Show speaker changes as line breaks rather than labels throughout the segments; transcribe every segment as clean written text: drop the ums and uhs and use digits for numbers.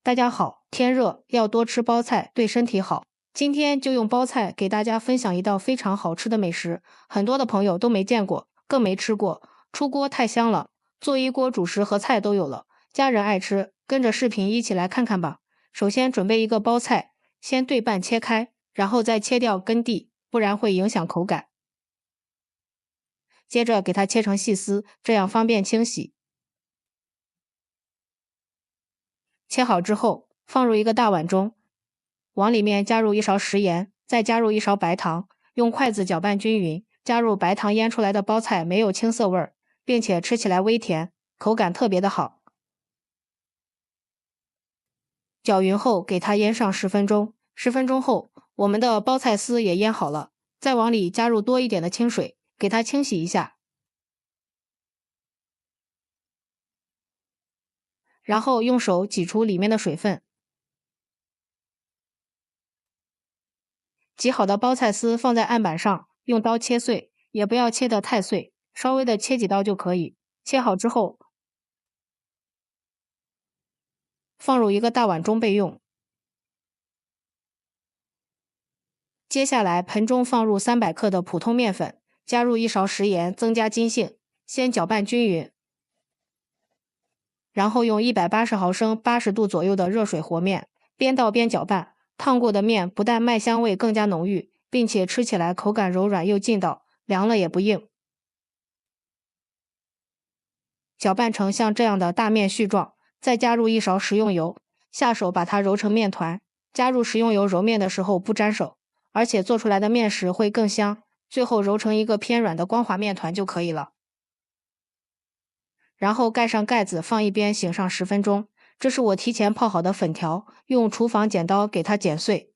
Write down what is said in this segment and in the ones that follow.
大家好，天热要多吃包菜，对身体好。今天就用包菜给大家分享一道非常好吃的美食，很多的朋友都没见过，更没吃过。出锅太香了，做一锅主食和菜都有了，家人爱吃，跟着视频一起来看看吧。首先准备一个包菜，先对半切开，然后再切掉根蒂，不然会影响口感。接着给它切成细丝，这样方便清洗。切好之后，放入一个大碗中，往里面加入1勺食盐，再加入1勺白糖，用筷子搅拌均匀。加入白糖腌出来的包菜没有青涩味儿，并且吃起来微甜，口感特别的好。搅匀后给它腌上10分钟。10分钟后，我们的包菜丝也腌好了，再往里加入多一点的清水，给它清洗一下。然后用手挤出里面的水分。挤好的包菜丝放在案板上，用刀切碎，也不要切得太碎，稍微的切几刀就可以。切好之后，放入一个大碗中备用。接下来盆中放入300克的普通面粉，加入1勺食盐，增加筋性，先搅拌均匀。然后用180毫升80度左右的热水和面，边倒边搅拌。烫过的面不但麦香味更加浓郁，并且吃起来口感柔软又劲道，凉了也不硬。搅拌成像这样的大面絮状，再加入1勺食用油，下手把它揉成面团。加入食用油揉面的时候不沾手，而且做出来的面食会更香。最后揉成一个偏软的光滑面团就可以了。然后盖上盖子，放一边醒上10分钟。这是我提前泡好的粉条，用厨房剪刀给它剪碎。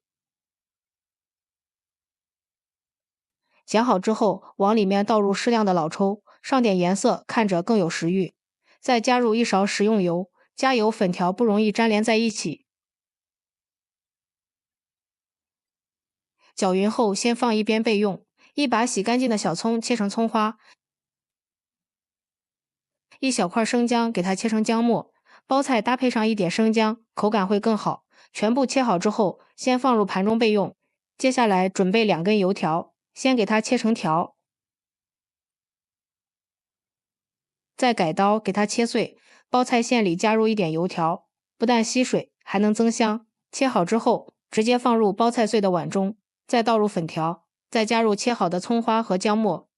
剪好之后，往里面倒入适量的老抽，上点颜色，看着更有食欲。再加入1勺食用油，加油粉条不容易粘连在一起。搅匀后先放一边备用。一把洗干净的小葱切成葱花，一小块生姜给它切成姜末。包菜搭配上一点生姜，口感会更好。全部切好之后，先放入盘中备用。接下来准备2根油条，先给它切成条，再改刀给它切碎。包菜馅里加入一点油条，不但吸水，还能增香。切好之后，直接放入包菜碎的碗中，再倒入粉条，再加入切好的葱花和姜末，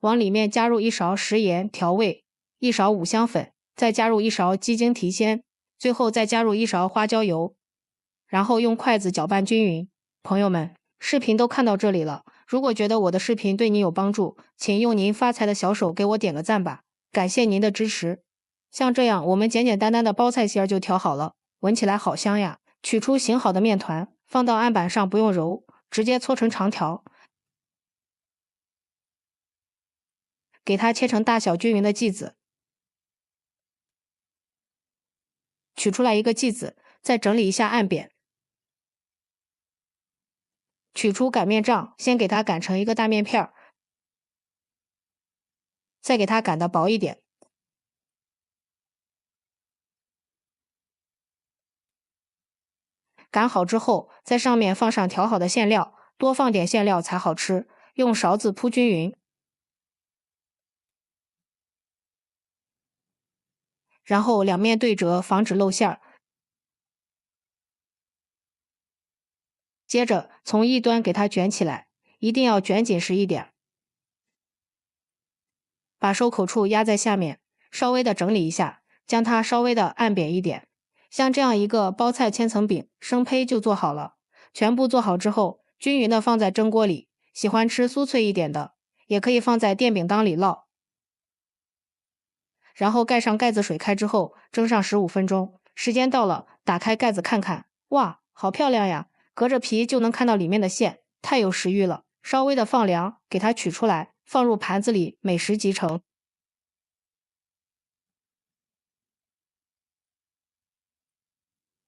往里面加入1勺食盐调味，1勺五香粉，再加入1勺鸡精提鲜，最后再加入1勺花椒油，然后用筷子搅拌均匀。朋友们，视频都看到这里了，如果觉得我的视频对你有帮助，请用您发财的小手给我点个赞吧，感谢您的支持。像这样，我们简简单单的包菜馅就调好了，闻起来好香呀。取出醒好的面团，放到案板上，不用揉，直接搓成长条，给它切成大小均匀的剂子。取出来一个剂子，再整理一下案扁。取出擀面杖，先给它擀成一个大面片儿，再给它擀得薄一点。擀好之后，在上面放上调好的馅料，多放点馅料才好吃。用勺子铺均匀，然后两面对折，防止露馅儿。接着从一端给它卷起来，一定要卷紧实一点。把收口处压在下面，稍微的整理一下，将它稍微的按扁一点。像这样一个包菜千层饼，生胚就做好了。全部做好之后，均匀的放在蒸锅里。喜欢吃酥脆一点的，也可以放在电饼铛里烙。然后盖上盖子，水开之后蒸上15分钟。时间到了，打开盖子看看，哇，好漂亮呀！隔着皮就能看到里面的馅，太有食欲了。稍微的放凉，给它取出来，放入盘子里，美食即成。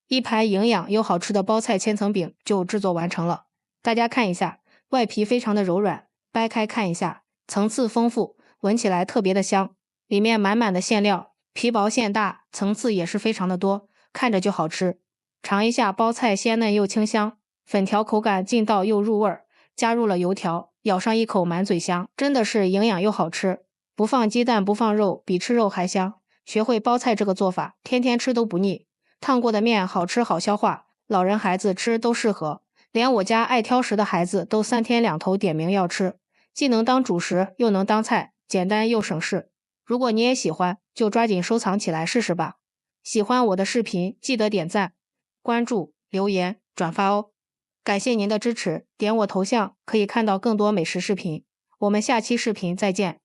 一盘营养又好吃的包菜千层饼就制作完成了。大家看一下，外皮非常的柔软，掰开看一下，层次丰富，闻起来特别的香。里面满满的馅料，皮薄馅大，层次也是非常的多，看着就好吃。尝一下包菜鲜嫩又清香，粉条口感劲道又入味儿，加入了油条，咬上一口满嘴香，真的是营养又好吃。不放鸡蛋不放肉，比吃肉还香。学会包菜这个做法，天天吃都不腻。烫过的面好吃好消化，老人孩子吃都适合。连我家爱挑食的孩子都3天2头点名要吃，既能当主食又能当菜，简单又省事。如果你也喜欢，就抓紧收藏起来试试吧。喜欢我的视频，记得点赞、关注、留言、转发哦。感谢您的支持，点我头像可以看到更多美食视频。我们下期视频再见。